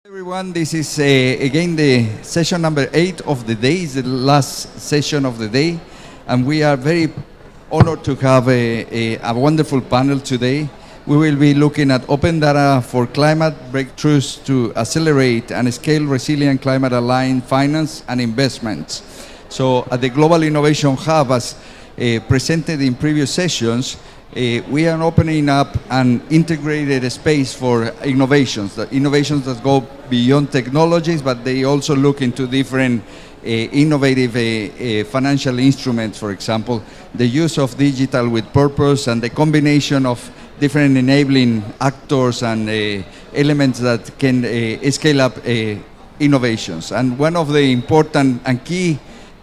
Everyone, this is again the session number 8 of the day. It's the last session of the day, and we are very honored to have a wonderful panel today. We will be looking at open data for climate breakthroughs to accelerate and scale resilient climate-aligned finance and investments. So at the Global Innovation Hub, as presented in previous sessions, we are opening up an integrated space for innovations, the innovations that go beyond technologies, but they also look into different innovative financial instruments, for example, the use of digital with purpose and the combination of different enabling actors and elements that can scale up innovations. And one of the important and key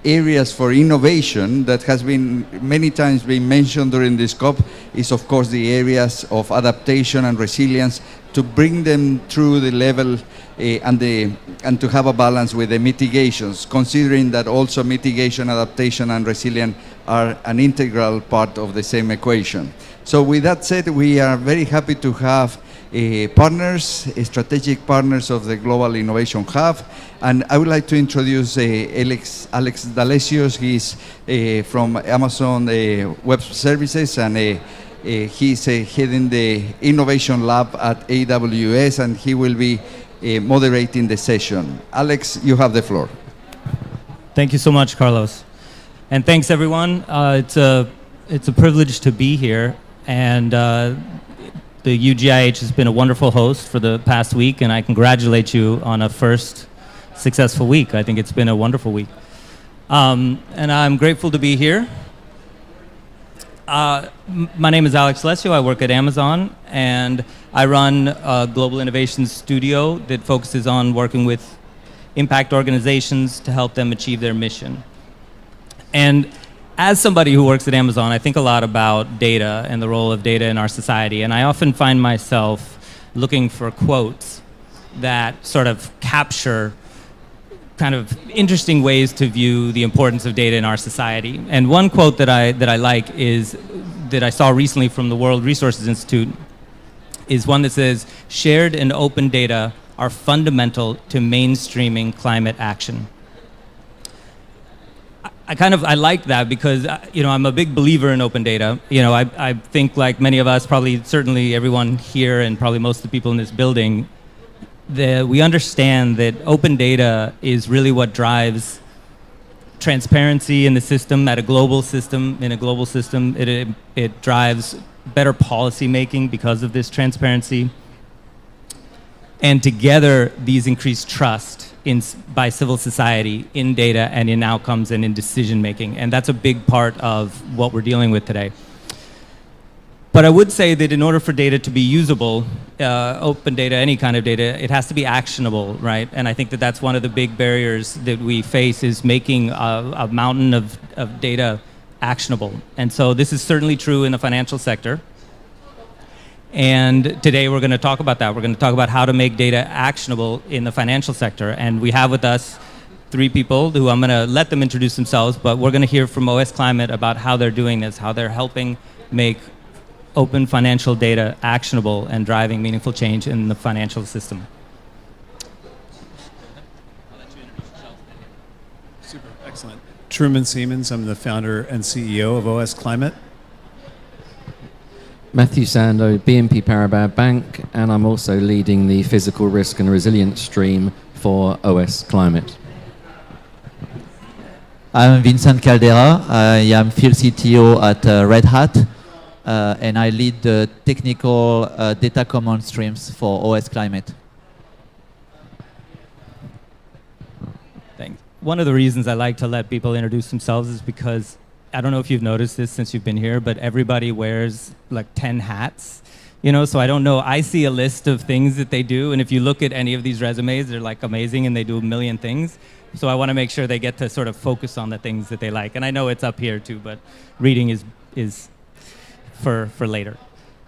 areas for innovation that has been many times been mentioned during this COP is of course the areas of adaptation and resilience, to bring them through the level and to have a balance with the mitigations, considering that also mitigation, adaptation and resilience are an integral part of the same equation. So with that said, we are very happy to have partners, strategic partners of the Global Innovation Hub. And I would like to introduce Alex D'Alessios. He's from Amazon Web Services, and he's heading the Innovation Lab at AWS, and he will be moderating the session. Alex, you have the floor. Thank you so much, Carlos. And thanks, everyone. It's a privilege to be here. And the UGIH has been a wonderful host for the past week, and I congratulate you on a first successful week. I think it's been a wonderful week. And I'm grateful to be here. My name is Alex D'Alessios. I work at Amazon, and I run a global innovation studio that focuses on working with impact organizations to help them achieve their mission. And as somebody who works at Amazon, I think a lot about data and the role of data in our society, and I often find myself looking for quotes that sort of capture kind of interesting ways to view the importance of data in our society. And one quote that I like is that I saw recently from the World Resources Institute is one that says, "Shared and open data are fundamental to mainstreaming climate action." I like that because I'm a big believer in open data. I think, like many of us, probably certainly everyone here and probably most of the people in this building, we understand that open data is really what drives transparency in the system, in a global system. It drives better policy making because of this transparency. And together, these increase trust by civil society in data and in outcomes and in decision making. And that's a big part of what we're dealing with today. But I would say that in order for data to be usable, open data, any kind of data, it has to be actionable, right? And I think that that's one of the big barriers that we face, is making a mountain of data actionable. And so this is certainly true in the financial sector. And today we're going to talk about that. We're going to talk about how to make data actionable in the financial sector. And we have with us 3 people who I'm going to let them introduce themselves, but we're going to hear from OS Climate about how they're doing this, how they're helping make open financial data actionable and driving meaningful change in the financial system. I'll let you introduce yourself. Super, excellent. Truman Semans, I'm the founder and CEO of OS Climate. Matthew Sandoe, BNP Paribas Bank, and I'm also leading the physical risk and resilience stream for OS Climate. I'm Vincent Caldeira. I am field CTO at Red Hat, and I lead the technical data command streams for OS Climate. Thanks. One of the reasons I like to let people introduce themselves is because I don't know if you've noticed this since you've been here, but everybody wears like 10 hats, so I don't know. I see a list of things that they do, and if you look at any of these resumes, they're like amazing and they do a million things. So I want to make sure they get to sort of focus on the things that they like. And I know it's up here too, but reading is for later.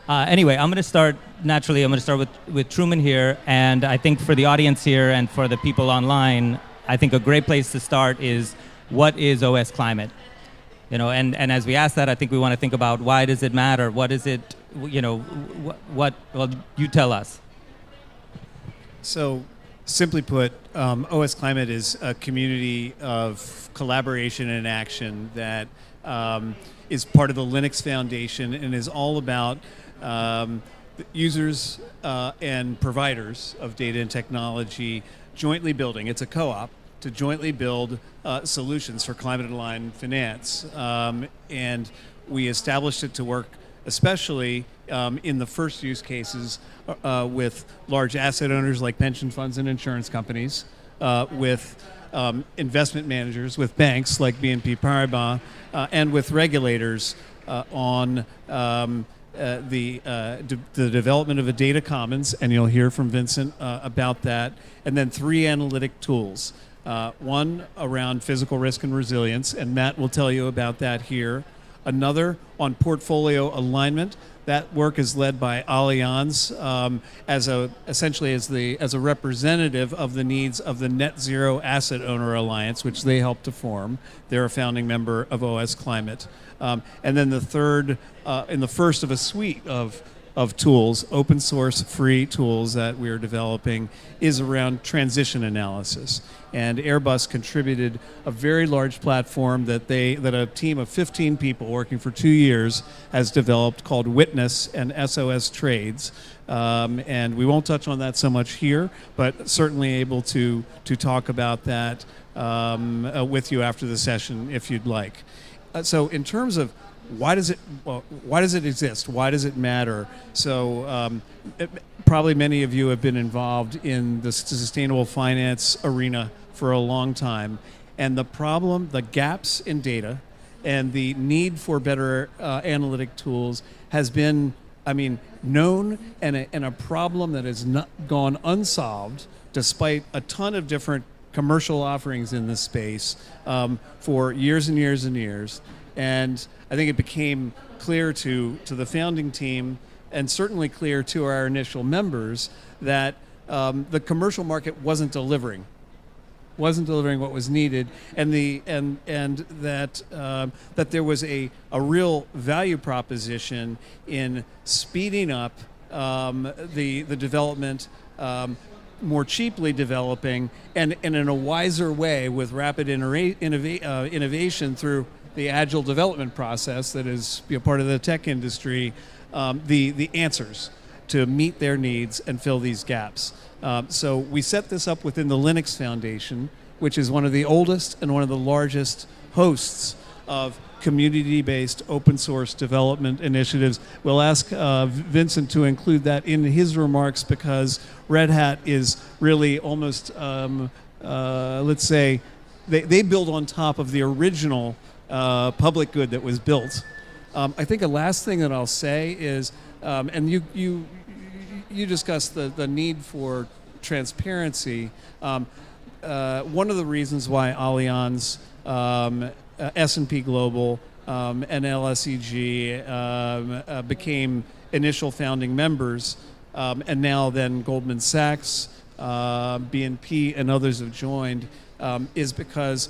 Anyway, I'm going to start with Truman here, and I think for the audience here and for the people online, I think a great place to start is, what is OS Climate? And as we ask that, I think we want to think about, why does it matter? What is it, well, you tell us. So simply put, OS Climate is a community of collaboration and action that is part of the Linux Foundation and is all about users and providers of data and technology jointly building. It's a co-op to jointly build solutions for climate-aligned finance. And we established it to work especially in the first use cases with large asset owners like pension funds and insurance companies, with investment managers, with banks like BNP Paribas, and with regulators on the development of a data commons, and you'll hear from Vincent about that, and then 3 analytic tools. One around physical risk and resilience, and Matt will tell you about that here. Another on portfolio alignment. That work is led by Allianz essentially as a representative of the needs of the Net Zero Asset Owner Alliance, which they helped to form. They're a founding member of OS Climate. And then the third, and the first of a suite of tools, open source free tools that we're developing, is around transition analysis. And Airbus contributed a very large platform that a team of 15 people working for 2 years has developed called Witness and SOS Trades. And we won't touch on that so much here, but certainly able to talk about that with you after the session if you'd like. So in terms of why does it exist? Why does it matter? So probably many of you have been involved in the sustainable finance arena for a long time. And the problem, the gaps in data and the need for better analytic tools has been, known and a problem that has not gone unsolved despite a ton of different commercial offerings in this space for years and years and years. And I think it became clear to the founding team and certainly clear to our initial members that the commercial market wasn't delivering what was needed, and that there was a real value proposition in speeding up the development, more cheaply developing, and in a wiser way with rapid innovation through the agile development process that is part of the tech industry, the answers to meet their needs and fill these gaps. So we set this up within the Linux Foundation, which is one of the oldest and one of the largest hosts of community-based open source development initiatives. We'll ask Vincent to include that in his remarks because Red Hat is really almost, let's say, they build on top of the original public good that was built. I think a last thing that I'll say is, and you discussed the need for transparency. One of the reasons why Allianz, S&P Global, and LSEG became initial founding members, and now then Goldman Sachs, BNP, and others have joined, is because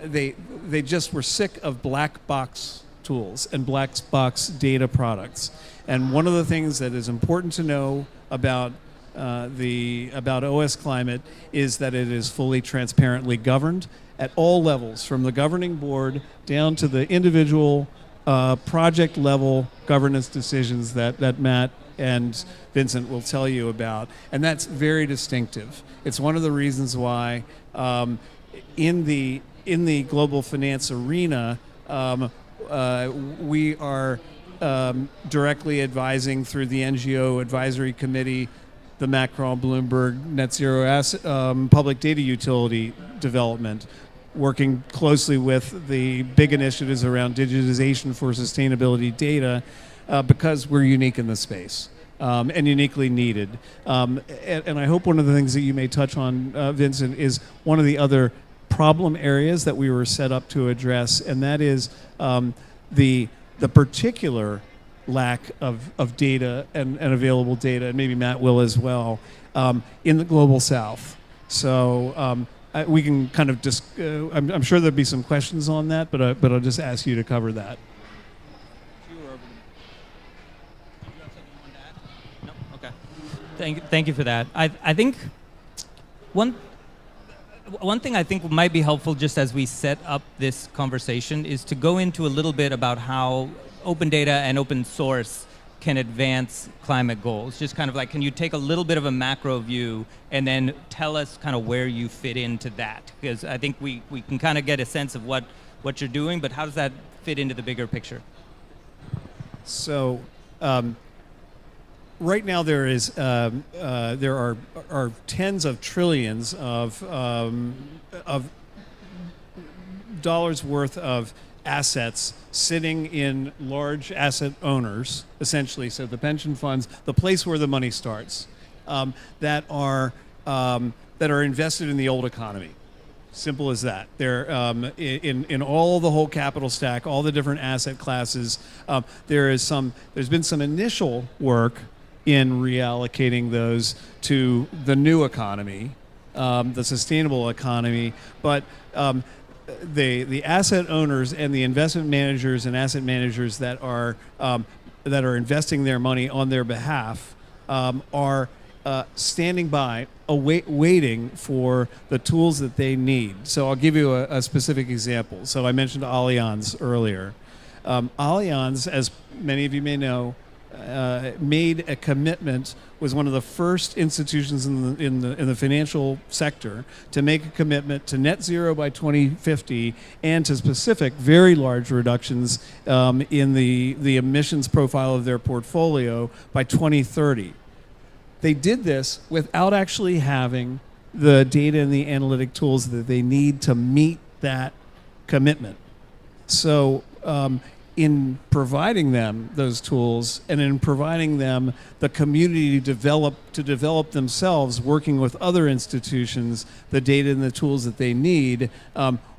they just were sick of black box tools and black box data products. And one of the things that is important to know about OS Climate is that it is fully transparently governed at all levels, from the governing board down to the individual project level governance decisions that Matt and Vincent will tell you about. And that's very distinctive. It's one of the reasons why in the global finance arena, we are directly advising through the NGO Advisory Committee, the Macron-Bloomberg Net Zero Asset, Public Data Utility development, working closely with the big initiatives around digitization for sustainability data, because we're unique in the space and uniquely needed. And I hope one of the things that you may touch on, Vincent, is one of the other problem areas that we were set up to address, and that is the particular lack of data and available data, and maybe Matt will as well, in the global south. So we can kind of I'm sure there'll be some questions on that, but I'll just ask you to cover that. Thank you for that. I think One one thing I think might be helpful just as we set up this conversation is to go into a little bit about how open data and open source can advance climate goals. Just kind of like, can you take a little bit of a macro view and then tell us kind of where you fit into that? Because I think we can kind of get a sense of what you're doing, but how does that fit into the bigger picture? So, right now there are tens of trillions of dollars worth of assets sitting in large asset owners, essentially. So the pension funds, the place where the money starts, that are invested in the old economy. Simple as that. They're in all the whole capital stack, all the different asset classes. There's been some initial work in reallocating those to the new economy, the sustainable economy, but the asset owners and the investment managers and asset managers that are investing their money on their behalf are standing by, waiting for the tools that they need. So I'll give you a specific example. So I mentioned Allianz earlier. Allianz, as many of you may know, made a commitment, was one of the first institutions in the financial sector to make a commitment to net zero by 2050 and to specific, very large reductions in the emissions profile of their portfolio by 2030. They did this without actually having the data and the analytic tools that they need to meet that commitment. So in providing them those tools and in providing them the community to develop themselves, working with other institutions, the data and the tools that they need,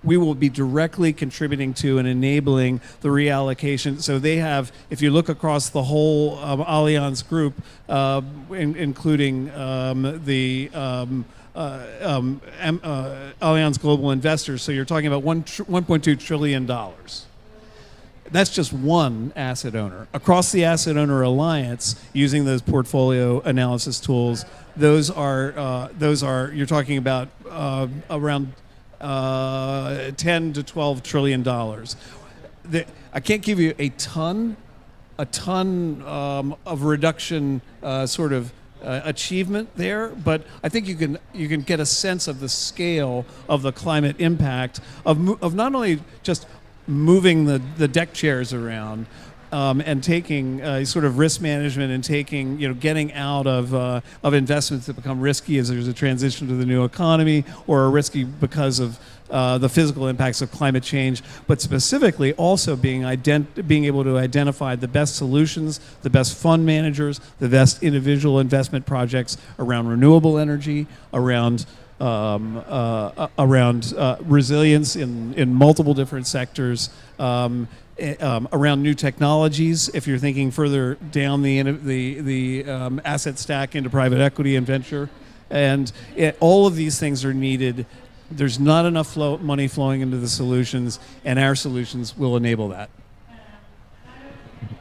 we will be directly contributing to and enabling the reallocation. So they have, if you look across the whole Allianz group, including the Allianz Global Investors, so you're talking about $1.2 trillion. That's just one asset owner. Across the Asset Owner Alliance, using those portfolio analysis tools, those are you're talking about around 10 to 12 trillion dollars. I can't give you a ton of reduction achievement there, but I think you can get a sense of the scale of the climate impact of not only just moving the deck chairs around and taking sort of risk management and taking, getting out of investments that become risky as there's a transition to the new economy or are risky because of the physical impacts of climate change, but specifically also being able to identify the best solutions, the best fund managers, the best individual investment projects around renewable energy, around resilience in multiple different sectors, around new technologies. If you're thinking further down the asset stack into private equity and venture, and all of these things are needed. There's not enough money flowing into the solutions, and our solutions will enable that.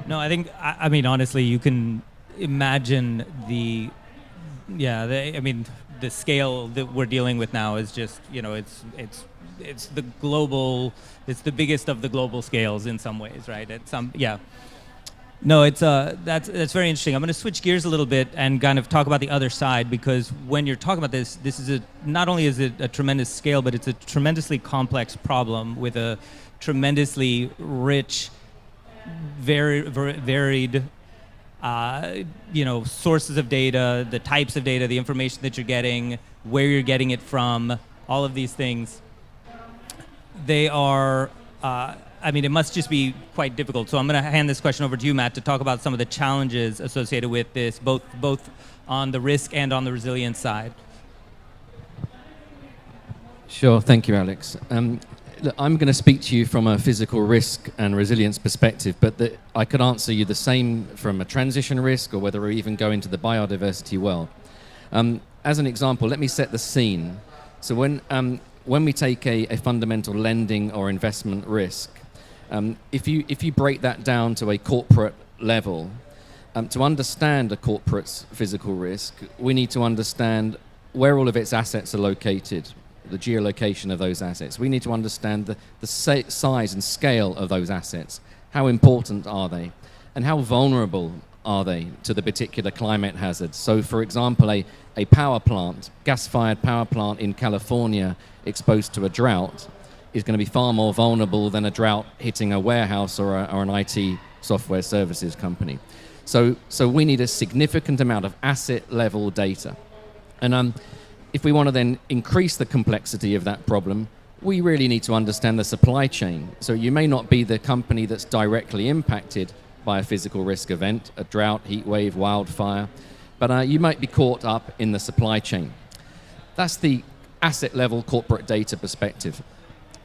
No, I think I mean honestly, you can imagine the scale that we're dealing with now is just, it's the global, it's the biggest of the global scales in some ways, right? No, it's that's very interesting. I'm going to switch gears a little bit and kind of talk about the other side, because when you're talking about this is not only is it a tremendous scale, but it's a tremendously complex problem with a tremendously rich, very varied sources of data, the types of data, the information that you're getting, where you're getting it from, all of these things. They are, it must just be quite difficult. So I'm going to hand this question over to you, Matt, to talk about some of the challenges associated with this, both on the risk and on the resilience side. Sure, thank you, Alex. Look, I'm going to speak to you from a physical risk and resilience perspective, but I could answer you the same from a transition risk or whether we even go into the biodiversity world. As an example, let me set the scene. So when we take a fundamental lending or investment risk, if you break that down to a corporate level, to understand a corporate's physical risk, we need to understand where all of its assets are located, the geolocation of those assets. We need to understand the size and scale of those assets. How important are they? And how vulnerable are they to the particular climate hazards? So, for example, a power plant, gas-fired power plant in California exposed to a drought is going to be far more vulnerable than a drought hitting a warehouse or an IT software services company. So we need a significant amount of asset-level data. And if we want to then increase the complexity of that problem, we really need to understand the supply chain. So you may not be the company that's directly impacted by a physical risk event, a drought, heat wave, wildfire, but you might be caught up in the supply chain. That's the asset-level corporate data perspective.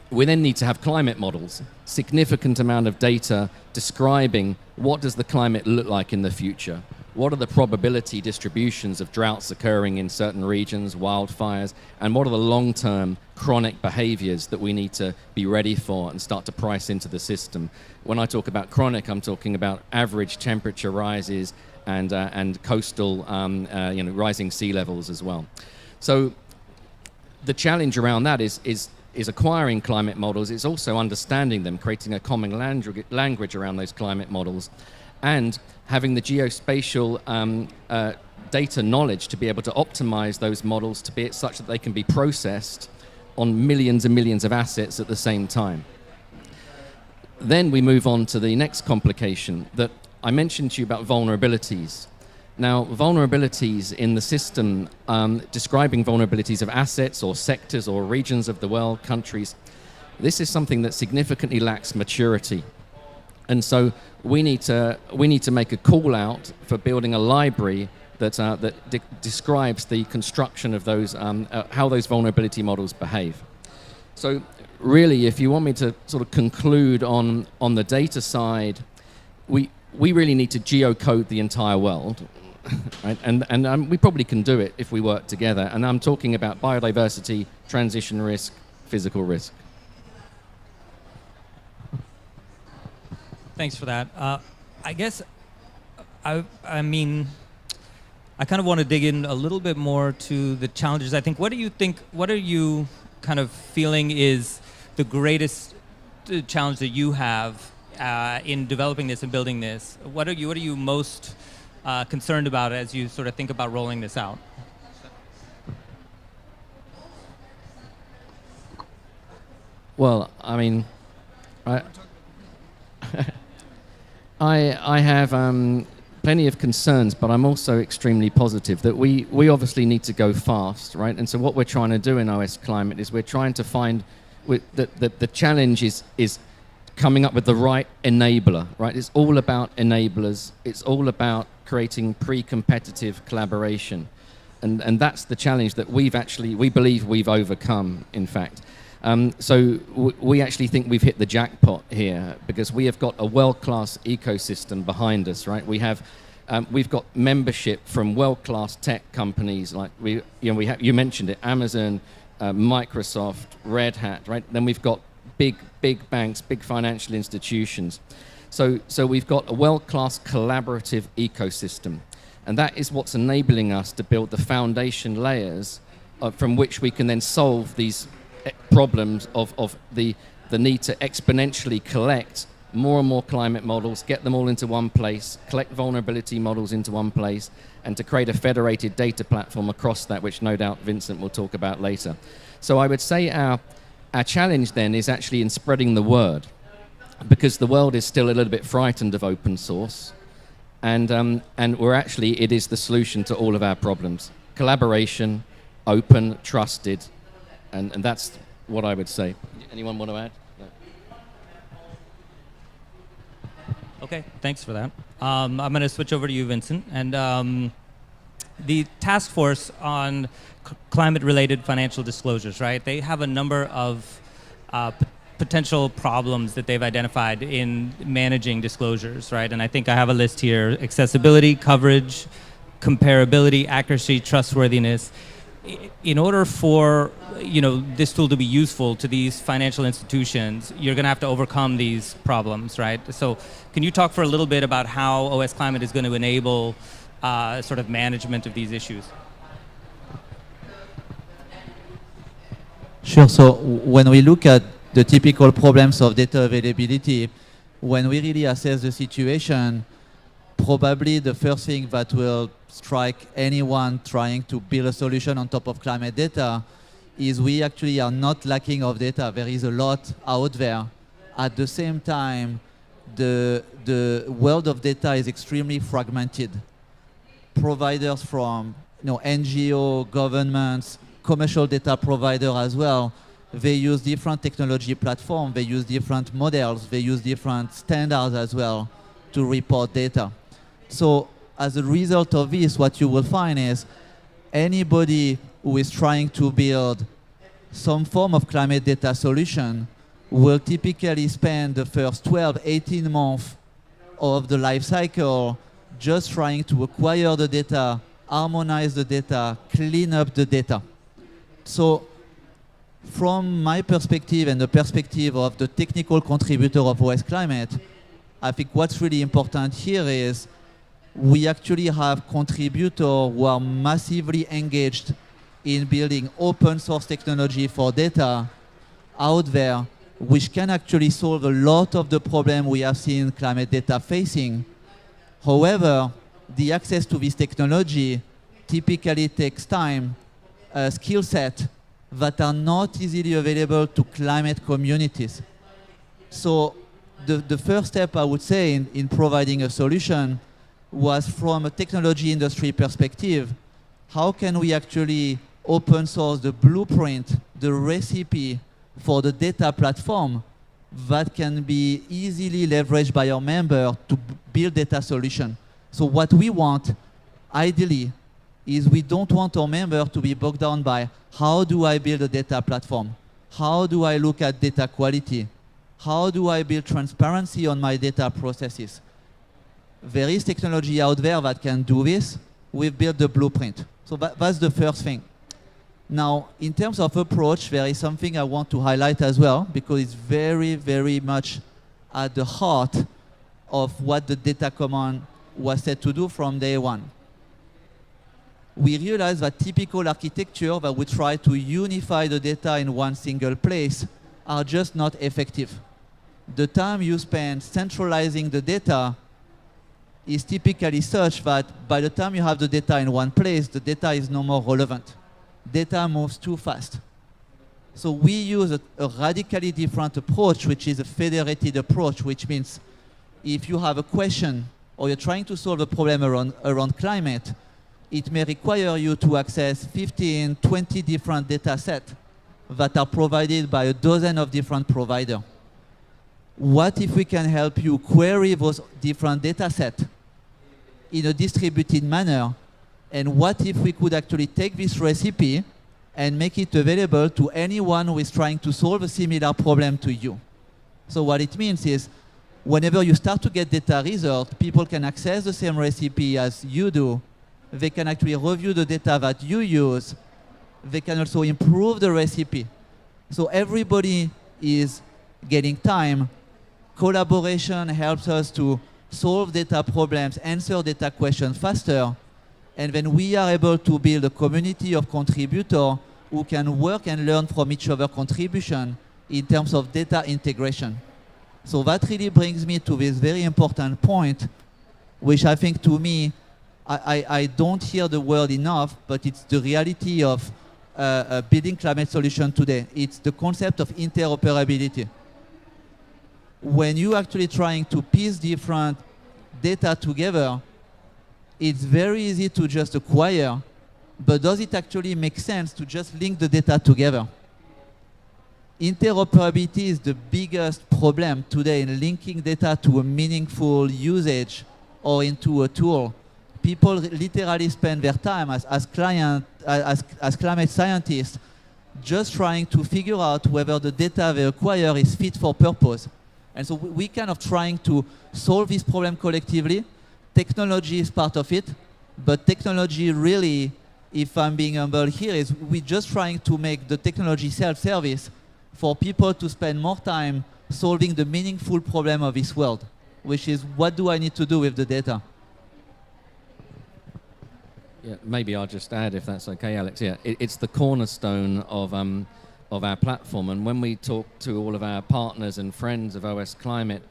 We then need to have climate models, significant amount of data describing what does the climate look like in the future. What are the probability distributions of droughts occurring in certain regions, wildfires, and what are the long-term chronic behaviors that we need to be ready for and start to price into the system? When I talk about chronic, I'm talking about average temperature rises and coastal rising sea levels as well. So the challenge around that is acquiring climate models. It's also understanding them, creating a common language around those climate models, and having the geospatial data knowledge to be able to optimize those models to be such that they can be processed on millions and millions of assets at the same time. Then we move on to the next complication that I mentioned to you about vulnerabilities. Now, vulnerabilities in the system, describing vulnerabilities of assets or sectors or regions of the world, countries, this is something that significantly lacks maturity. And so we need to make a call out for building a library that describes the construction of those, how those vulnerability models behave. So really, if you want me to sort of conclude on the data side, we really need to geocode the entire world. Right? And we probably can do it if we work together. And I'm talking about biodiversity, transition risk, physical risk. Thanks for that. I guess, I mean, I kind of want to dig in a little bit more to the challenges. I think, what are you kind of feeling is the greatest challenge that you have in developing this and building this? What are you most concerned about as you sort of think about rolling this out? Well, I mean, I have plenty of concerns, but I'm also extremely positive that we obviously need to go fast, right? And so what we're trying to do in OS Climate is we're trying to find the challenge is coming up with the right enabler, right? It's all about enablers. It's all about creating pre-competitive collaboration. And that's the challenge that we believe we've overcome, in fact. So we actually think we've hit the jackpot here because we have got a world-class ecosystem behind us, right? We've got membership from world-class tech companies like you mentioned it, Amazon, Microsoft, Red Hat, right? Then we've got big banks, big financial institutions. So we've got a world-class collaborative ecosystem, and that is what's enabling us to build the foundation layers from which we can then solve these problems of the need to exponentially collect more and more climate models, get them all into one place, collect vulnerability models into one place, and to create a federated data platform across that, which no doubt Vincent will talk about later. So I would say our challenge then is actually in spreading the word, because the world is still a little bit frightened of open source, and it is the solution to all of our problems. Collaboration, open, trusted, and that's what I would say. Anyone want to add? No. Okay, thanks for that. I'm going to switch over to you, Vincent. And the task force on climate-related financial disclosures, right? They have a number of potential problems that they've identified in managing disclosures, right? And I think I have a list here: accessibility, coverage, comparability, accuracy, trustworthiness. In order for this tool to be useful to these financial institutions, you're going to have to overcome these problems, right? So can you talk for a little bit about how OS Climate is going to enable sort of management of these issues? Sure. So when we look at the typical problems of data availability, when we really assess the situation, probably the first thing that will strike anyone trying to build a solution on top of climate data is we actually are not lacking of data. There is a lot out there. At the same time, the world of data is extremely fragmented. Providers from NGO, governments, commercial data provider as well, they use different technology platforms, they use different models, they use different standards as well to report data. So as a result of this, what you will find is anybody who is trying to build some form of climate data solution will typically spend the first 12, 18 months of the life cycle just trying to acquire the data, harmonize the data, clean up the data. So from my perspective and the perspective of the technical contributor of OS Climate, I think what's really important here is we actually have contributors who are massively engaged in building open source technology for data out there, which can actually solve a lot of the problem we have seen climate data facing. However, the access to this technology typically takes time, a skill set that are not easily available to climate communities. So the first step I would say in providing a solution was from a technology industry perspective, how can we actually open source the blueprint, the recipe for the data platform that can be easily leveraged by our member to build data solution. So what we want, ideally, is we don't want our member to be bogged down by how do I build a data platform? How do I look at data quality? How do I build transparency on my data processes? There is technology out there that can do this. We've built the blueprint. So that's the first thing. Now, in terms of approach, there is something I want to highlight as well, because it's very, very much at the heart of what the data command was set to do from day one. We realized that typical architecture that would try to unify the data in one single place are just not effective. The time you spend centralizing the data is typically such that by the time you have the data in one place, the data is no more relevant. Data moves too fast. So we use a radically different approach, which is a federated approach, which means if you have a question or you're trying to solve a problem around climate, it may require you to access 15, 20 different data sets that are provided by a dozen of different providers. What if we can help you query those different data sets in a distributed manner? And what if we could actually take this recipe and make it available to anyone who is trying to solve a similar problem to you? So what it means is whenever you start to get data results, people can access the same recipe as you do. They can actually review the data that you use. They can also improve the recipe. So everybody is getting time. Collaboration helps us to solve data problems, answer data questions faster. And then we are able to build a community of contributors who can work and learn from each other's contribution in terms of data integration. So that really brings me to this very important point, which I think to me, I don't hear the word enough, but it's the reality of building climate solution today. It's the concept of interoperability. When you're actually trying to piece different data together, it's very easy to just acquire, but does it actually make sense to just link the data together? Interoperability is the biggest problem today in linking data to a meaningful usage or into a tool. People literally spend their time as climate scientists just trying to figure out whether the data they acquire is fit for purpose. And so we kind of trying to solve this problem collectively. Technology is part of it, but technology really, if I'm being humble here, is we're just trying to make the technology self-service for people to spend more time solving the meaningful problem of this world, which is what do I need to do with the data? Yeah, maybe I'll just add, if that's okay, Alex. Yeah, it's the cornerstone of of our platform. And when we talk to all of our partners and friends of OS Climate,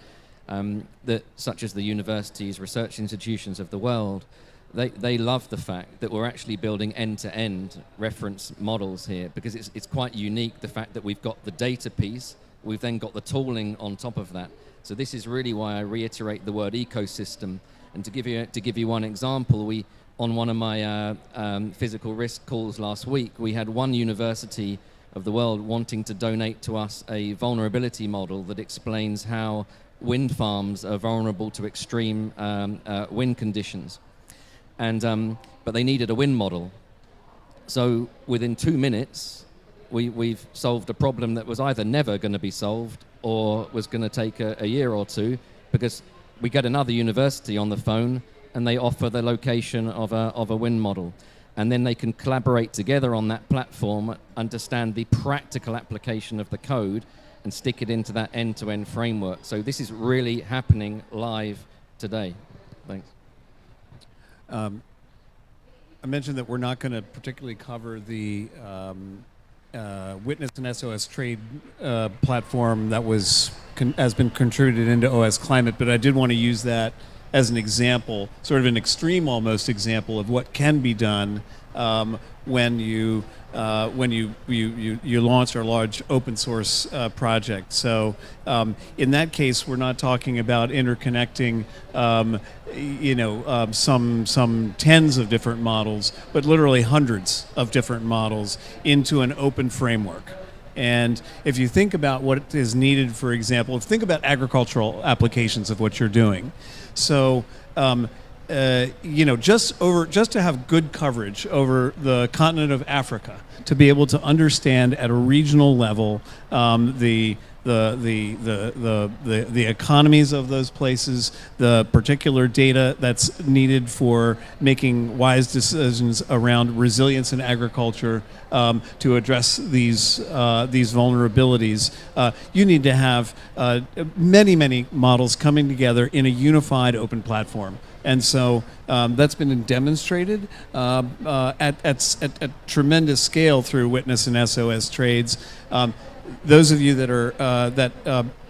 such as the universities, research institutions of the world, they love the fact that we're actually building end-to-end reference models here, because it's quite unique, the fact that we've got the data piece, we've then got the tooling on top of that. So this is really why I reiterate the word ecosystem. And to give you one example, on one of my physical risk calls last week, we had one university of the world wanting to donate to us a vulnerability model that explains how wind farms are vulnerable to extreme wind conditions. But they needed a wind model. So within 2 minutes, we've solved a problem that was either never going to be solved or was going to take a year or two, because we get another university on the phone and they offer the location of a wind model. And then they can collaborate together on that platform, understand the practical application of the code, and stick it into that end-to-end framework. So this is really happening live today. Thanks. I mentioned that we're not going to particularly cover the Witness and SOS Trade platform that has been contributed into OS Climate, but I did want to use that as an example, sort of an extreme almost example of what can be done when you launch a large open source project. So in that case, we're not talking about interconnecting some tens of different models, but literally hundreds of different models into an open framework. And if you think about what is needed, for example, think about agricultural applications of what you're doing. So, just to have good coverage over the continent of Africa, to be able to understand at a regional level the economies of those places, the particular data that's needed for making wise decisions around resilience in agriculture, to address these vulnerabilities. You need to have many models coming together in a unified open platform. And so that's been demonstrated at tremendous scale through Witness and SOS Trades. Those of you that are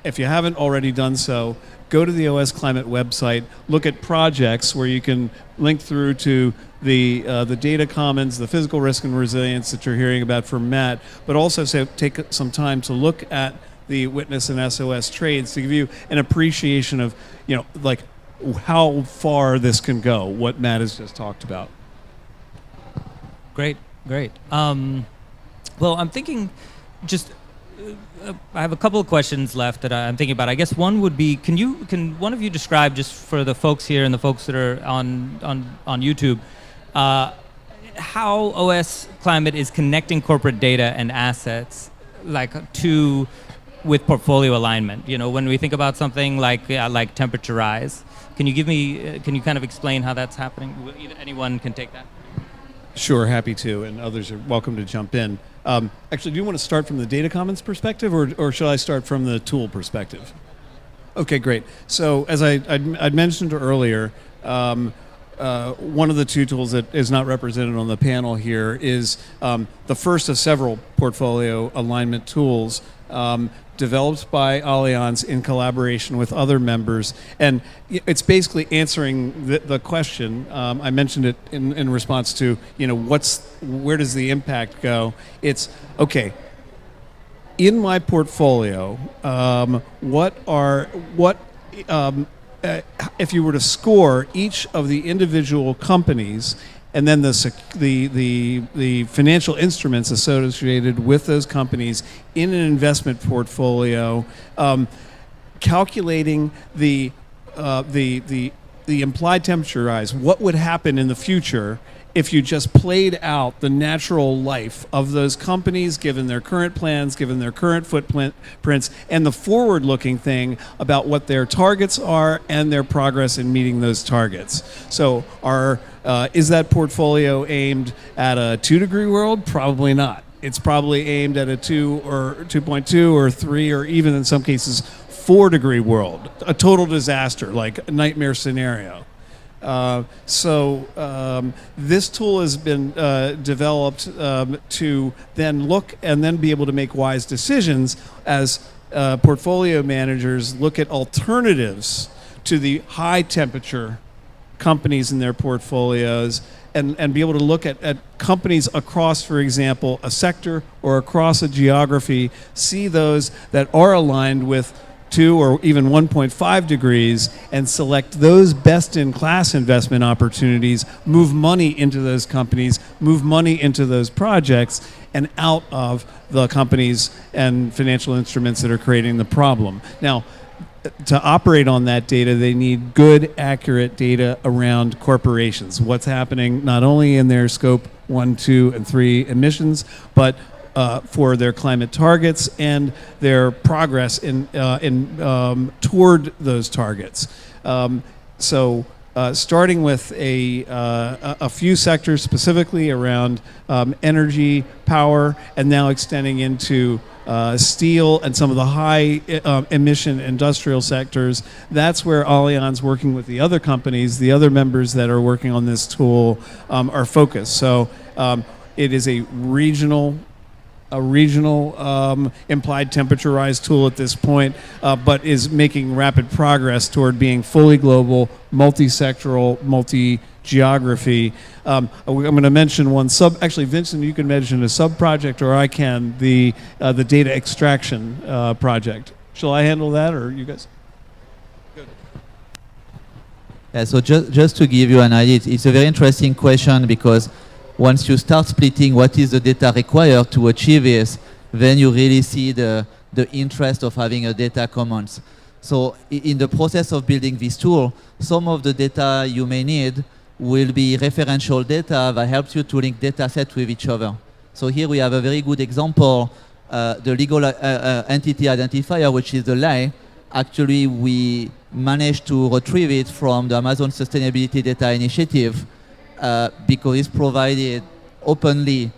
if you haven't already done so, go to the OS Climate website, look at projects where you can link through to the data commons, the physical risk and resilience that you're hearing about from Matt, but also take some time to look at the Witness and SOS Trades to give you an appreciation of, like how far this can go, what Matt has just talked about. Great. Well, I'm thinking I have a couple of questions left that I'm thinking about. I guess one would be, can one of you describe, just for the folks here and the folks that are on YouTube, how OS Climate is connecting corporate data and assets with portfolio alignment? When we think about something like temperature rise, can you kind of explain how that's happening? Anyone can take that. Sure, happy to, and others are welcome to jump in. Actually, do you want to start from the data commons perspective, or should I start from the tool perspective? Okay, great. So as I'd mentioned earlier, one of the two tools that is not represented on the panel here is the first of several portfolio alignment tools developed by Allianz in collaboration with other members. And it's basically answering the question. I mentioned it in response to, where does the impact go? It's, okay, in my portfolio, if you were to score each of the individual companies and then the financial instruments associated with those companies in an investment portfolio, calculating the implied temperature rise, what would happen in the future if you just played out the natural life of those companies, given their current plans, given their current footprints, and the forward-looking thing about what their targets are and their progress in meeting those targets. So is that portfolio aimed at a 2-degree world? Probably not. It's probably aimed at a 2 or 2.2 or 3 or even in some cases 4-degree world, a total disaster, like a nightmare scenario. This tool has been developed to then look and then be able to make wise decisions as portfolio managers look at alternatives to the high temperature companies in their portfolios and be able to look at companies across, for example, a sector or across a geography, see those that are aligned with 2 or even 1.5 degrees and select those best-in-class investment opportunities, move money into those companies, move money into those projects, and out of the companies and financial instruments that are creating the problem. Now, to operate on that data, they need good, accurate data around corporations. What's happening not only in their scope 1, 2, and 3 emissions, but for their climate targets and their progress in toward those targets. Starting with a few sectors specifically around energy, power, and now extending into steel and some of the high emission industrial sectors. That's where Allianz, working with the other companies, the other members that are working on this tool, are focused. So it is a regional implied temperature rise tool at this point, but is making rapid progress toward being fully global, multi-sectoral, multi-geography. I'm going to mention one actually, Vincent, you can mention a sub-project, or I can, the data extraction project. Shall I handle that, or you guys? Good. Yeah, so just to give you an idea, it's a very interesting question, because once you start splitting what is the data required to achieve this, then you really see the interest of having a data commons. So in the process of building this tool, some of the data you may need will be referential data that helps you to link data sets with each other. So here we have a very good example, the legal entity identifier, which is the LAI. Actually, we managed to retrieve it from the Amazon Sustainability Data Initiative, because it's provided openly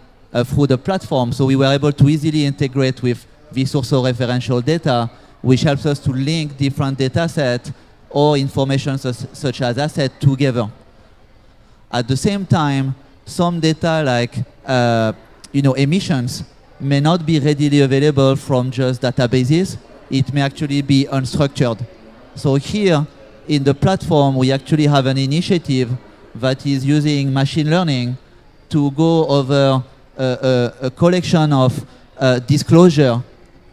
through the platform. So we were able to easily integrate with this also referential data, which helps us to link different data sets or information such as assets together. At the same time, some data like emissions may not be readily available from just databases. It may actually be unstructured. So here in the platform, we actually have an initiative that is using machine learning to go over a collection of disclosure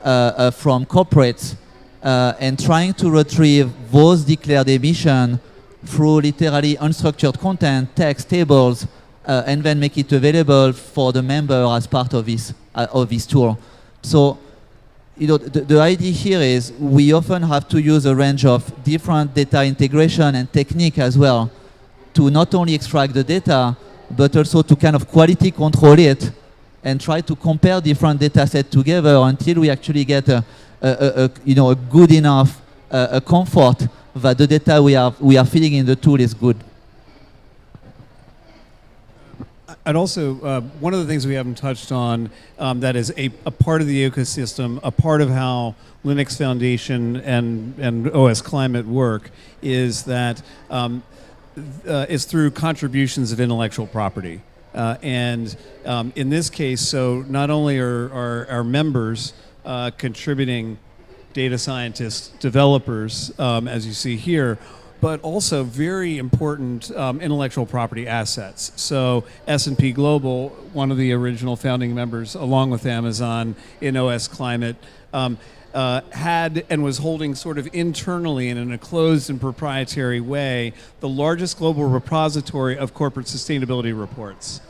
from corporates and trying to retrieve those declared emissions through literally unstructured content, text, tables, and then make it available for the member as part of this tool. So, the idea here is we often have to use a range of different data integration and technique as well to not only extract the data, but also to kind of quality control it and try to compare different data sets together until we actually get a good enough comfort that the data we are feeding in the tool is good. I'd also, one of the things we haven't touched on that is a part of the ecosystem, a part of how Linux Foundation and OS Climate work is that is through contributions of intellectual property. And in this case, so not only are our members contributing data scientists, developers, as you see here, but also very important intellectual property assets. So S&P Global, one of the original founding members, along with Amazon in OS Climate, had and was holding sort of internally and in a closed and proprietary way the largest global repository of corporate sustainability reports.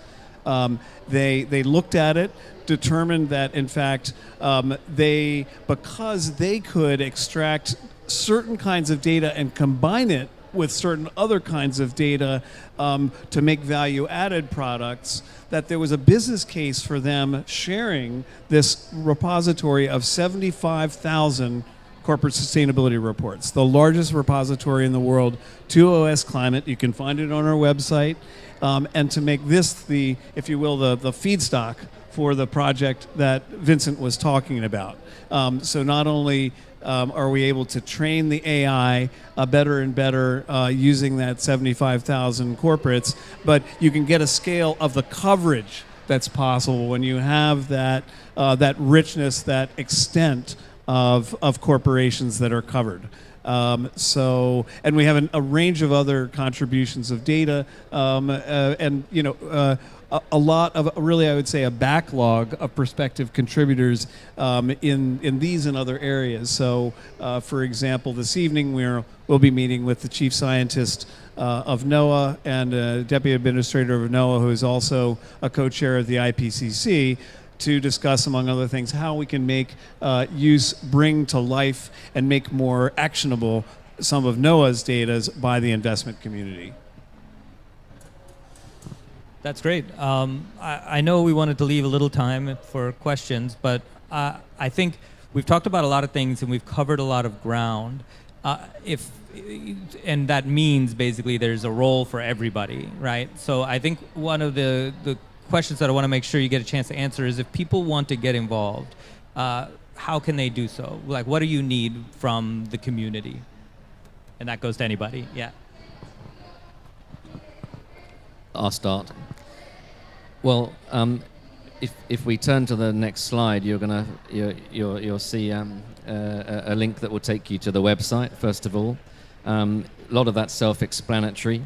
They looked at it, determined that in fact because they could extract certain kinds of data and combine it with certain other kinds of data to make value-added products, that there was a business case for them sharing this repository of 75,000 corporate sustainability reports, the largest repository in the world, to OS Climate. You can find it on our website. And to make this the, if you will, the feedstock for the project that Vincent was talking about. So not only are we able to train the AI better and better using that 75,000 corporates, but you can get a scale of the coverage that's possible when you have that richness, that extent of corporations that are covered. And we have a range of other contributions of data, and a lot of, really, I would say, a backlog of prospective contributors in these and other areas. So, for example, this evening we'll be meeting with the chief scientist of NOAA and deputy administrator of NOAA, who is also a co-chair of the IPCC, to discuss, among other things, how we can make bring to life and make more actionable some of NOAA's data by the investment community. That's great. I know we wanted to leave a little time for questions, but I think we've talked about a lot of things and we've covered a lot of ground. And that means basically there's a role for everybody, right? So I think one of the questions that I want to make sure you get a chance to answer is, if people want to get involved, how can they do so? Like, what do you need from the community? And that goes to anybody. Yeah. I'll start. Well, if we turn to the next slide, you'll see a link that will take you to the website. First of all, a lot of that's self-explanatory,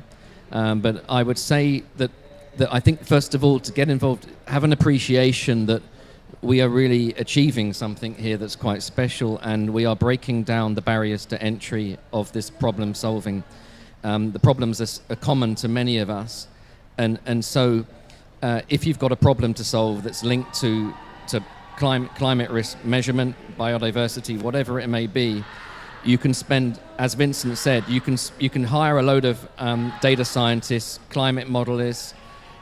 but I would say that I think, first of all, to get involved, have an appreciation that we are really achieving something here that's quite special, and we are breaking down the barriers to entry of this problem solving. The problems are common to many of us, and so if you've got a problem to solve that's linked to climate risk measurement, biodiversity, whatever it may be, you can spend, as Vincent said, you can hire a load of data scientists, climate modelists,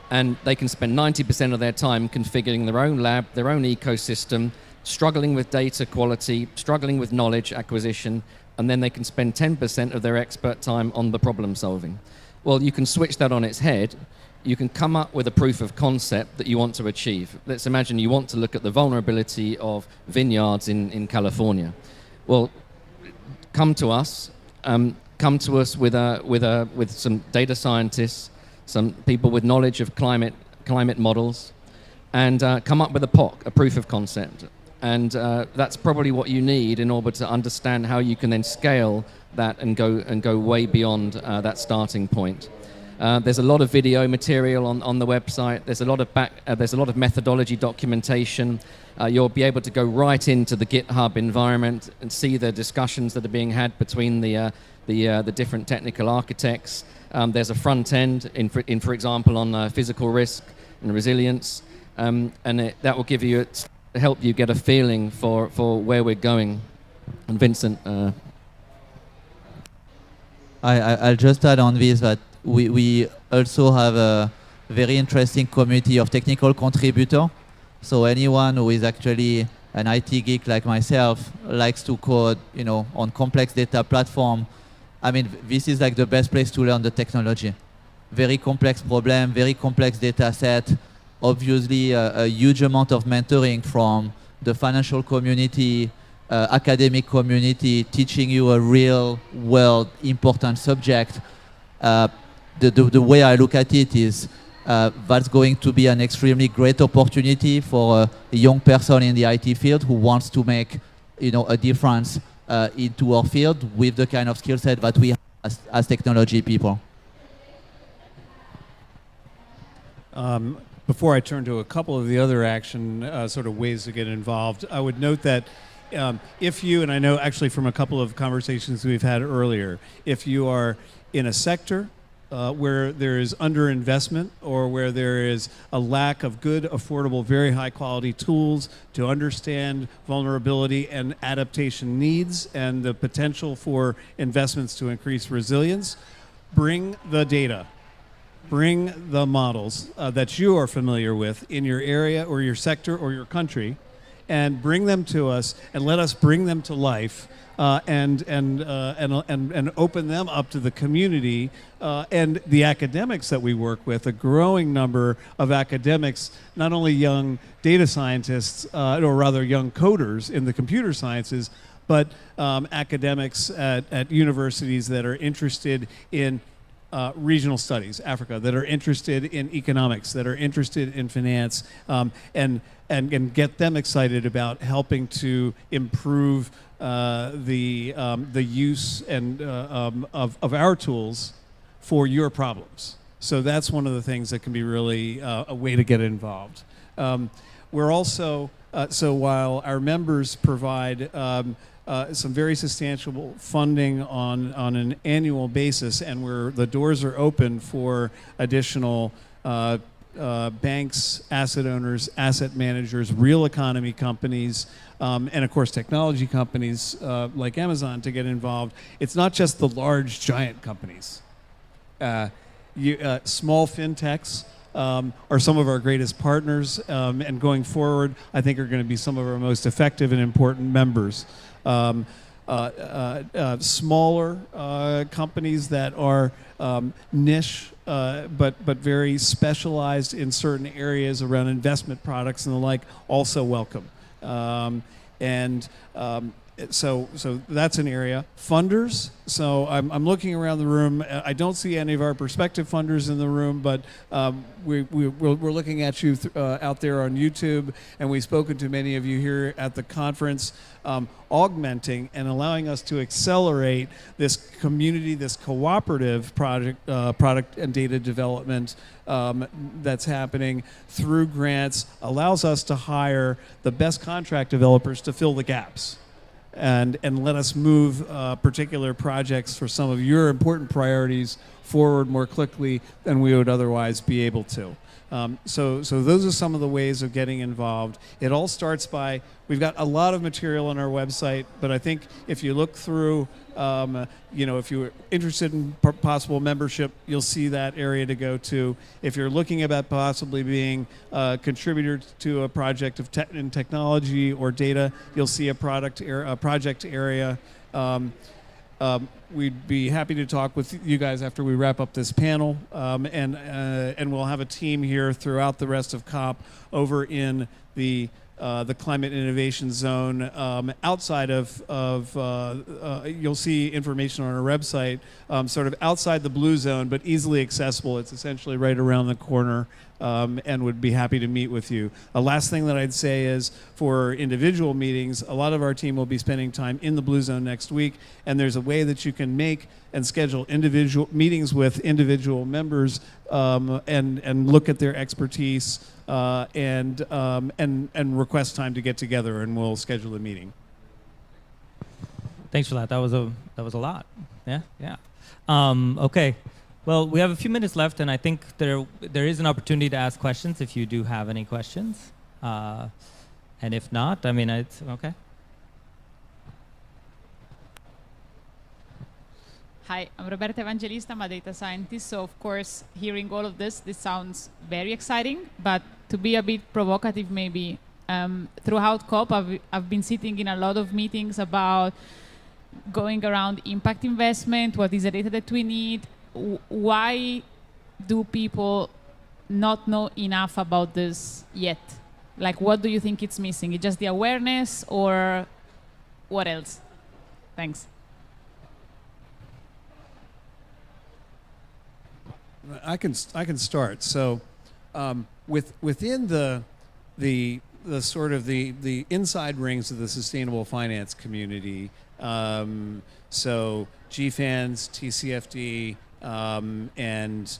and they can spend 90% of their time configuring their own lab, their own ecosystem, struggling with data quality, struggling with knowledge acquisition, and then they can spend 10% of their expert time on the problem solving. Well, you can switch that on its head. You can come up with a proof of concept that you want to achieve. Let's imagine you want to look at the vulnerability of vineyards in California. Well, come to us with some data scientists, some people with knowledge of climate models, and come up with a POC, a proof of concept. And that's probably what you need in order to understand how you can then scale that and go way beyond that starting point. There's a lot of video material on the website. There's a lot of methodology documentation. You'll be able to go right into the GitHub environment and see the discussions that are being had between the different technical architects. There's a front end, for example, on physical risk and resilience, and that will help you get a feeling for where we're going. And Vincent, I'll just add on this that we also have a very interesting community of technical contributors. So anyone who is actually an IT geek like myself likes to code, on complex data platform. I mean, this is like the best place to learn the technology. Very complex problem, very complex data set. Obviously, a huge amount of mentoring from the financial community, academic community, teaching you a real world important subject. The way I look at it is that's going to be an extremely great opportunity for a young person in the IT field who wants to make, a difference into our field with the kind of skill set that we have as technology people. Before I turn to a couple of the other action sort of ways to get involved, I would note that if you, and I know actually from a couple of conversations we've had earlier, if you are in a sector where there is underinvestment or where there is a lack of good, affordable, very high quality tools to understand vulnerability and adaptation needs and the potential for investments to increase resilience, bring the data, bring the models that you are familiar with in your area or your sector or your country, and bring them to us, and let us bring them to life, and open them up to the community and the academics that we work with. A growing number of academics, not only young data scientists, or rather young coders in the computer sciences, but academics at universities that are interested in regional studies, Africa, that are interested in economics, that are interested in finance, and get them excited about helping to improve the use and of our tools for your problems. So that's one of the things that can be really a way to get involved. We're also, so while our members provide some very substantial funding on an annual basis, and the doors are open for additional banks, asset owners, asset managers, real economy companies, and of course technology companies like Amazon to get involved. It's not just the large giant companies. Small fintechs are some of our greatest partners, and going forward, I think are going to be some of our most effective and important members. Smaller companies that are niche, but very specialized in certain areas around investment products and the like, also welcome. So that's an area. Funders. So I'm looking around the room. I don't see any of our prospective funders in the room, but we're looking at you out there on YouTube, and we've spoken to many of you here at the conference, augmenting and allowing us to accelerate this community, this cooperative product and data development that's happening through grants, allows us to hire the best contract developers to fill the gaps. And let us move particular projects for some of your important priorities forward more quickly than we would otherwise be able to. So those are some of the ways of getting involved. It all starts by, we've got a lot of material on our website, but I think if you look through, if you're interested in possible membership, you'll see that area to go to. If you're looking about possibly being a contributor to a project in technology or data, you'll see a project area. We'd be happy to talk with you guys after we wrap up this panel, and we'll have a team here throughout the rest of COP over in the Climate Innovation Zone. Outside you'll see information on our website, sort of outside the blue zone, but easily accessible. It's essentially right around the corner, and would be happy to meet with you. The last thing that I'd say is, for individual meetings, a lot of our team will be spending time in the blue zone next week, and there's a way that you can make and schedule individual meetings with individual members, and look at their expertise, and request time to get together, and we'll schedule a meeting. Thanks for that. That was a lot. Yeah. Okay. Well, we have a few minutes left, and I think there is an opportunity to ask questions if you do have any questions. And if not, I mean, it's okay. Hi, I'm Roberta Evangelista. I'm a data scientist. So, of course, hearing all of this sounds very exciting. But to be a bit provocative, maybe, throughout COP, I've been sitting in a lot of meetings about going around impact investment, what is the data that we need. Why do people not know enough about this yet? Like, what do you think it's missing? Is it just the awareness, or what else? Thanks. I can start. So, within the sort of the inside rings of the sustainable finance community, so GFANs, TCFD, and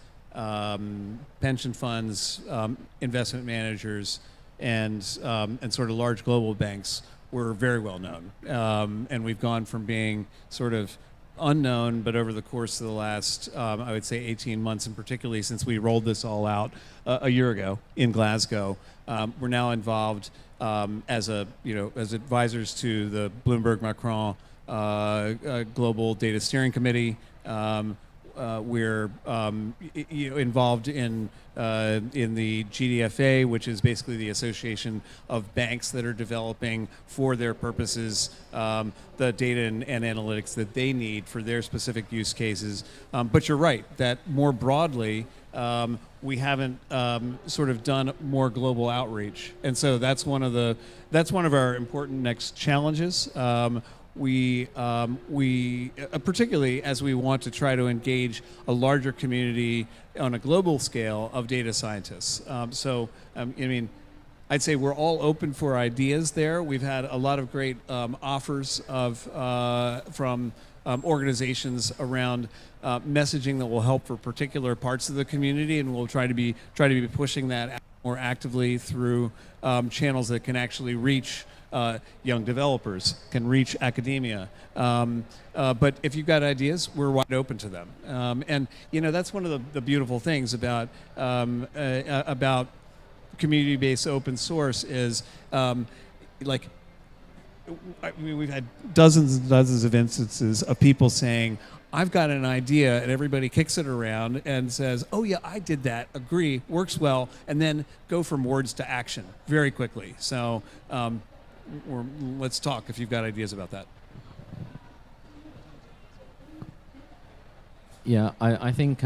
pension funds, investment managers, and sort of large global banks were very well known, and we've gone from being sort of unknown, but over the course of the last, I would say 18 months, and particularly since we rolled this all out a year ago in Glasgow, we're now involved as advisors to the Bloomberg Macron Global Data Steering Committee. we're involved in the GDFA, which is basically the association of banks that are developing for their purposes the data and analytics that they need for their specific use cases. But you're right that more broadly, we haven't sort of done more global outreach, and so that's one of our important next challenges. We particularly as we want to try to engage a larger community on a global scale of data scientists. I'd say we're all open for ideas there. We've had a lot of great offers from organizations around messaging that will help for particular parts of the community, and we'll try to be pushing that out more actively through channels that can actually reach young developers, can reach academia. But if you've got ideas, we're wide open to them. And that's one of the beautiful things about community-based open source is we've had dozens and dozens of instances of people saying, I've got an idea, and everybody kicks it around and says, oh yeah, I did that, agree, works well, and then go from words to action very quickly. So let's talk if you've got ideas about that. Yeah, I think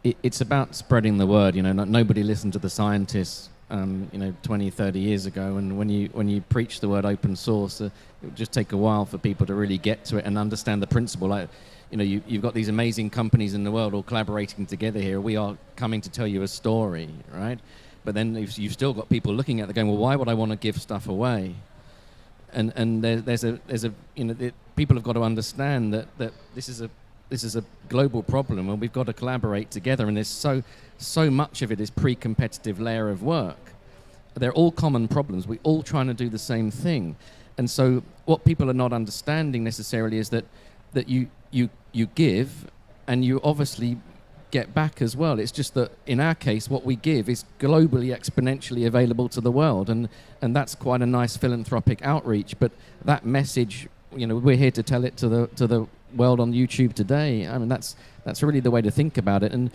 it's about spreading the word. Nobody listened to the scientists 20, 30 years ago, and when you preach the word open source, it would just take a while for people to really get to it and understand the principle. You've got these amazing companies in the world all collaborating together here. We are coming to tell you a story, right? But then you've still got people looking at it going, well, why would I want to give stuff away? And people have got to understand that this is a global problem, and we've got to collaborate together. And there's so much of it is pre-competitive layer of work. They're all common problems. We're all trying to do the same thing. And so what people are not understanding necessarily is that you give, and you obviously get back as well. It's just that in our case, what we give is globally exponentially available to the world, and that's quite a nice philanthropic outreach. But that message, we're here to tell it to the world on YouTube today. I mean, that's really the way to think about it. And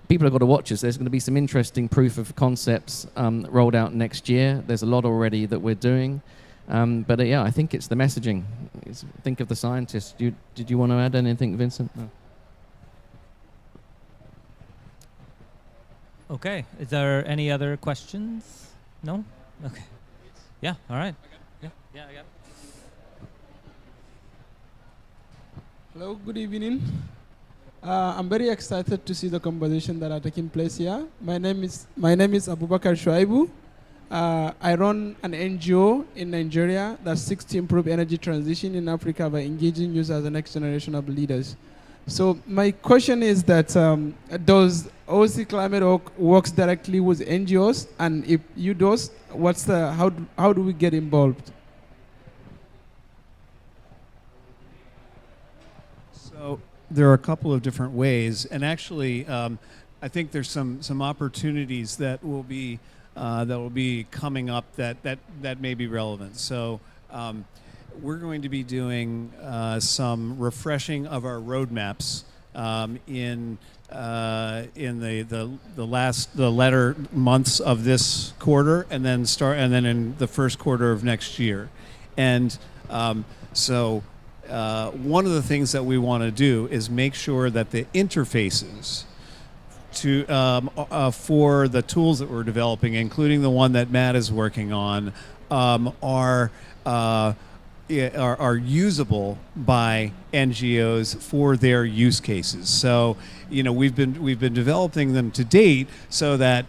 people have got to watch us. There's going to be some interesting proof of concepts rolled out next year. There's a lot already that we're doing. But I think it's the messaging. Think of the scientists. Did you want to add anything, Vincent? No. Okay. Is there any other questions? No? Okay. Yeah, all right. Yeah, I got it. Hello, good evening. I'm very excited to see the conversation that are taking place here. My name is Abubakar Shuaibu. I run an NGO in Nigeria that seeks to improve energy transition in Africa by engaging youth as the next generation of leaders. So my question is that does OC Climate works directly with NGOs, and if you do, how do we get involved? So there are a couple of different ways, and actually, I think there's some opportunities that will be coming up that may be relevant. So we're going to be doing some refreshing of our roadmaps in the latter months of this quarter, and then in the first quarter of next year, and so. One of the things that we want to do is make sure that the interfaces for the tools that we're developing, including the one that Matt is working on, are usable by NGOs for their use cases. So, we've been developing them to date so that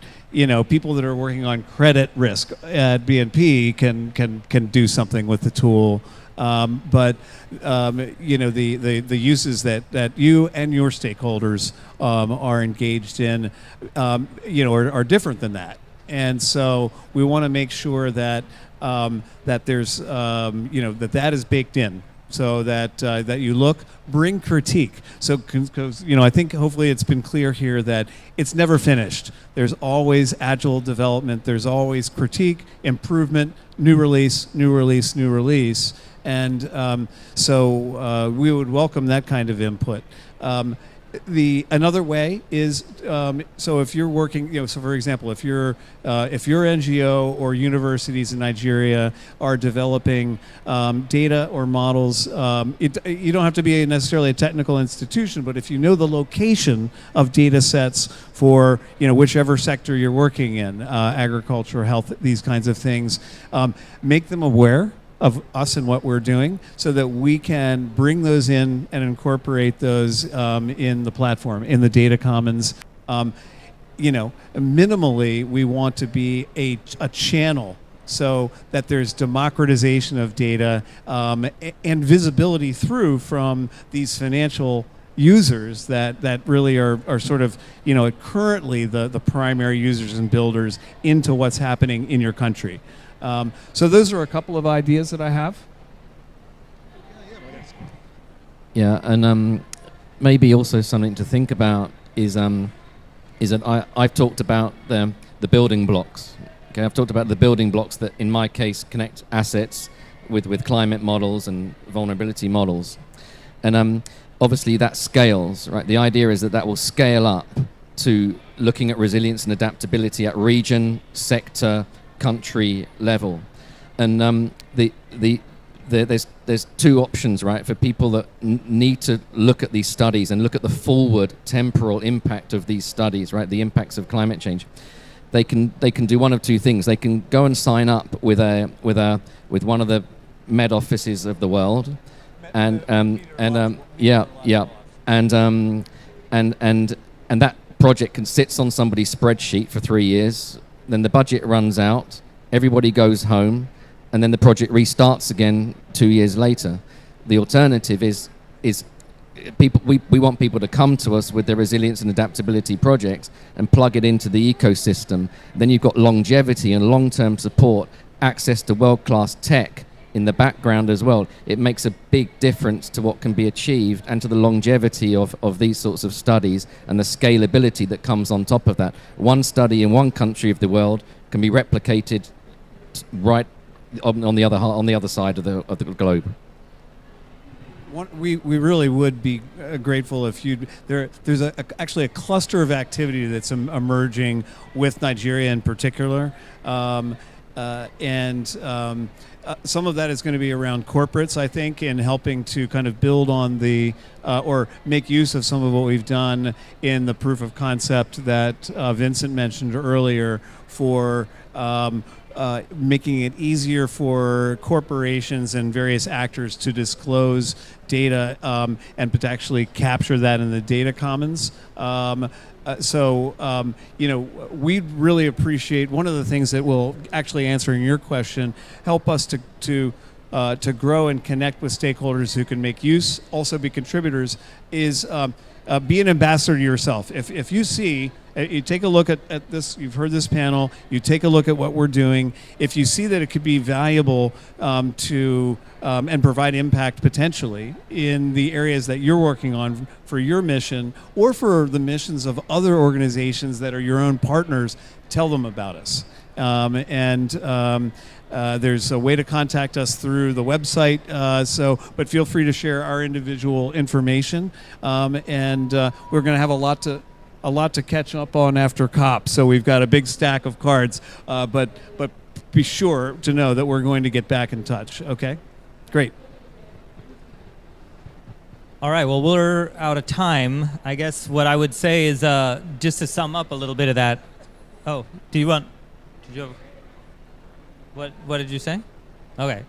people that are working on credit risk at BNP can do something with the tool. But the uses that you and your stakeholders are engaged in, are different than that, and so we want to make sure that there's that is baked in, so that you bring critique. So because I think hopefully it's been clear here that it's never finished. There's always agile development. There's always critique, improvement, new release. And so we would welcome that kind of input. Another way is so if you're working, so for example, if your NGO or universities in Nigeria are developing data or models, you don't have to be necessarily a technical institution, but if you know the location of data sets for whichever sector you're working in, agriculture, health, these kinds of things, make them aware of us and what we're doing so that we can bring those in and incorporate those in the platform, in the data commons. Minimally, we want to be a channel so that there's democratization of data and visibility through from these financial users that really are sort of, currently the primary users and builders into what's happening in your country. So those are a couple of ideas that I have. Yeah, and maybe also something to think about is that I've talked about the building blocks. Okay, I've talked about the building blocks that, in my case, connect assets with climate models and vulnerability models, and obviously that scales, right? The idea is that will scale up to looking at resilience and adaptability at region, sector, country level, and there's two options, right, for people that need to look at these studies and look at the forward temporal impact of these studies, right, the impacts of climate change. They can do one of two things. They can go and sign up with one of the med offices of the world, and that project sits on somebody's spreadsheet for 3 years. Then the budget runs out, everybody goes home, and then the project restarts again 2 years later. The alternative is people. We want people to come to us with their resilience and adaptability projects and plug it into the ecosystem. Then you've got longevity and long-term support, access to world-class tech in the background as well. It makes a big difference to what can be achieved and to the longevity of these sorts of studies and the scalability that comes on top of that. One study in one country of the world can be replicated right on the other side of the globe. We really would be grateful if there's actually a cluster of activity that's emerging with Nigeria in particular. Some of that is going to be around corporates, I think, and helping to kind of build on or make use of some of what we've done in the proof of concept that Vincent mentioned earlier for making it easier for corporations and various actors to disclose data and to actually capture that in the data commons. We'd really appreciate, one of the things that will, actually answering your question, help us to grow and connect with stakeholders who can make use, also be contributors, is be an ambassador yourself. If you see, you take a look at this, you've heard this panel, you take a look at what we're doing, if you see that it could be valuable to and provide impact potentially in the areas that you're working on for your mission or for the missions of other organizations that are your own partners, tell them about us. There's a way to contact us through the website, but feel free to share our individual information. We're going to have a lot to catch up on after COP, so we've got a big stack of cards, but be sure to know that we're going to get back in touch. Okay, great. All right, well, we're out of time. I guess what I would say is just to sum up a little bit of that. Oh, did you have, what did you say? Okay.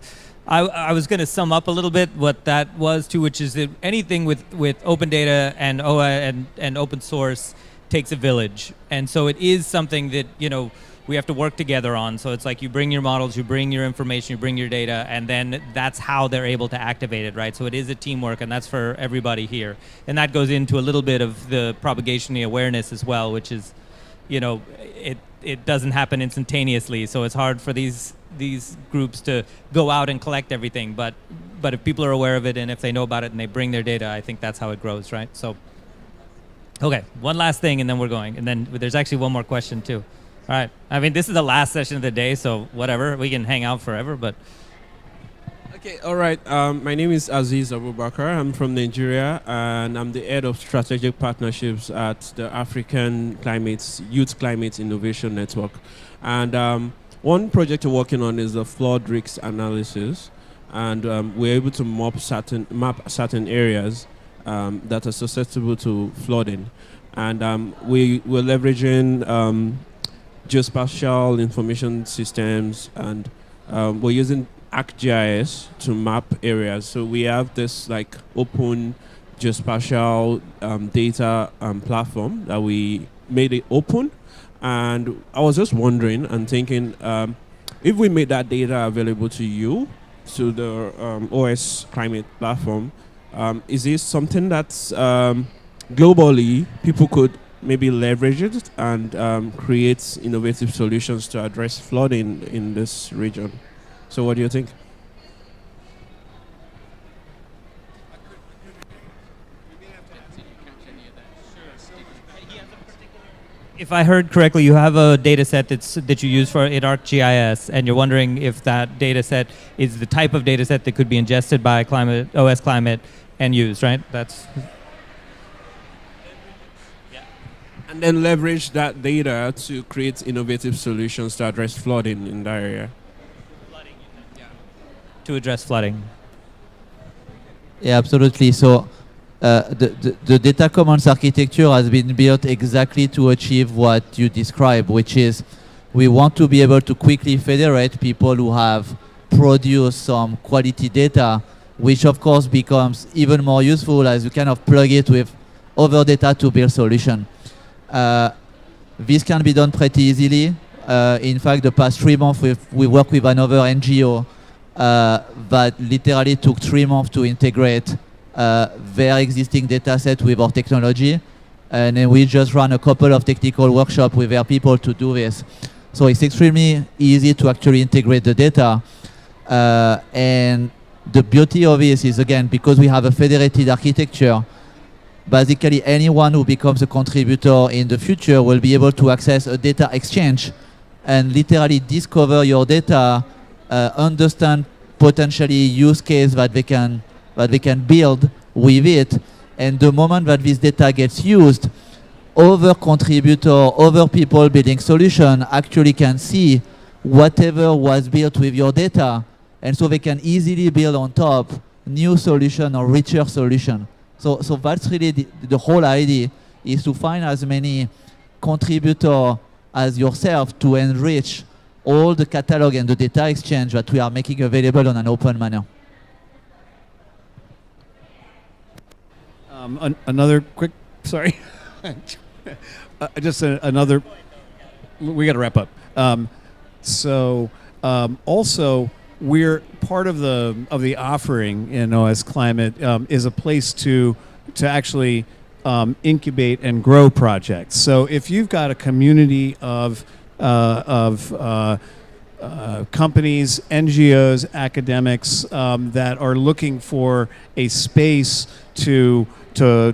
I was going to sum up a little bit what that was too, which is that anything with open data and OA and open source takes a village. And so it is something that, we have to work together on. So it's like you bring your models, you bring your information, you bring your data, and then that's how they're able to activate it, right? So it is a teamwork, and that's for everybody here. And that goes into a little bit of the propagation, the awareness as well, which is, it doesn't happen instantaneously. So it's hard for these groups to go out and collect everything. But if people are aware of it and if they know about it and they bring their data, I think that's how it grows, right? So, okay, one last thing and then we're going. And then there's actually one more question too. All right. I mean, this is the last session of the day, so whatever. We can hang out forever, but... Okay, all right. My name is Aziz Abubakar. I'm from Nigeria, and I'm the head of strategic partnerships at the African Youth Climate Innovation Network. And one project we're working on is the flood risk analysis, and we're able to map certain areas that are susceptible to flooding, and we're leveraging geospatial information systems, and we're using ArcGIS to map areas. So we have this like open geospatial data platform that we made it open. And I was just wondering and thinking, if we made that data available to you, to the OS Climate platform, is this something that's globally people could maybe leverage it and create innovative solutions to address flooding in this region? So what do you think? If I heard correctly, you have a data set that you use for ArcGIS, and you're wondering if that data set is the type of data set that could be ingested by OS Climate and used, right? That's. And then leverage that data to create innovative solutions to address flooding in that area. To address flooding. Yeah, absolutely. So the data commons architecture has been built exactly to achieve what you described, which is we want to be able to quickly federate people who have produced some quality data, which of course becomes even more useful as you kind of plug it with other data to build solution. This can be done pretty easily. In fact, the past 3 months we worked with another NGO that literally took 3 months to integrate their existing data set with our technology. And then we just ran a couple of technical workshops with their people to do this. So it's extremely easy to actually integrate the data. And the beauty of this is, again, because we have a federated architecture, basically anyone who becomes a contributor in the future will be able to access a data exchange and literally discover your data, understand potentially use case that they can build with it, and the moment that this data gets used, other contributor, other people building solution actually can see whatever was built with your data, and so they can easily build on top new solution or richer solution. So that's really the whole idea, is to find as many contributors as yourself to enrich all the catalog and the data exchange that we are making available on an open manner. Another quick, sorry, just another. We got to wrap up. Also, we're part of the offering in OS Climate is a place to actually incubate and grow projects. So if you've got a community of companies, NGOs, academics that are looking for a space to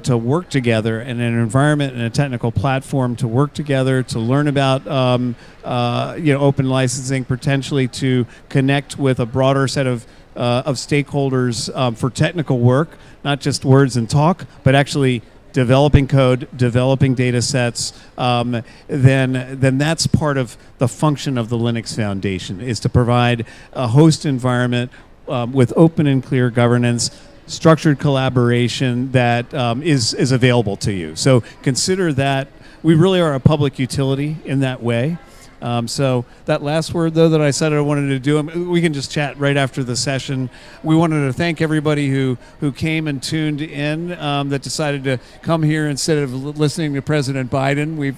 work together and an environment and a technical platform to work together, to learn about open licensing, potentially to connect with a broader set of stakeholders for technical work, not just words and talk, but actually developing code, developing data sets, then that's part of the function of the Linux Foundation, is to provide a host environment with open and clear governance, structured collaboration that is available to you. So consider that we really are a public utility in that way. So that last word, though, that I said I wanted to do, we can just chat right after the session. We wanted to thank everybody who came and tuned in, that decided to come here instead of listening to President Biden. We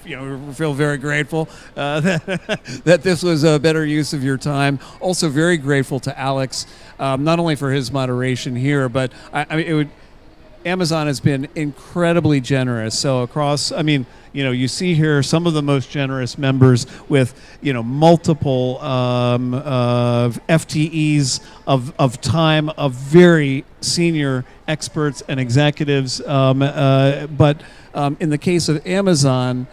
feel very grateful that this was a better use of your time. Also very grateful to Alex, not only for his moderation here, but Amazon has been incredibly generous. So across, you see here some of the most generous members with, multiple FTEs of time of very senior experts and executives. But in the case of Amazon,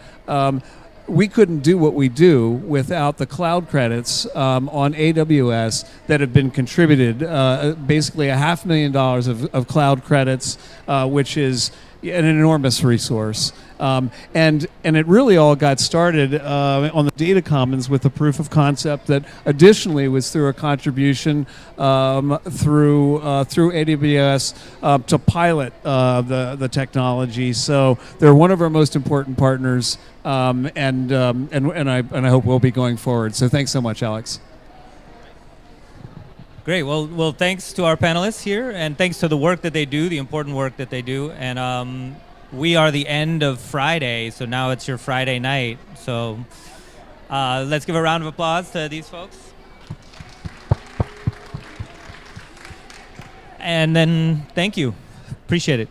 we couldn't do what we do without the cloud credits on AWS that have been contributed. Basically, $500,000 of cloud credits, which is an enormous resource. And it really all got started on the data commons with the proof of concept that additionally was through a contribution through AWS to pilot the technology. So they're one of our most important partners, and I hope we'll be going forward. So thanks so much, Alex. Great. Well, thanks to our panelists here, and thanks to the work that they do, the important work that they do. And we are the end of Friday, so now it's your Friday night. So let's give a round of applause to these folks. And then thank you. Appreciate it.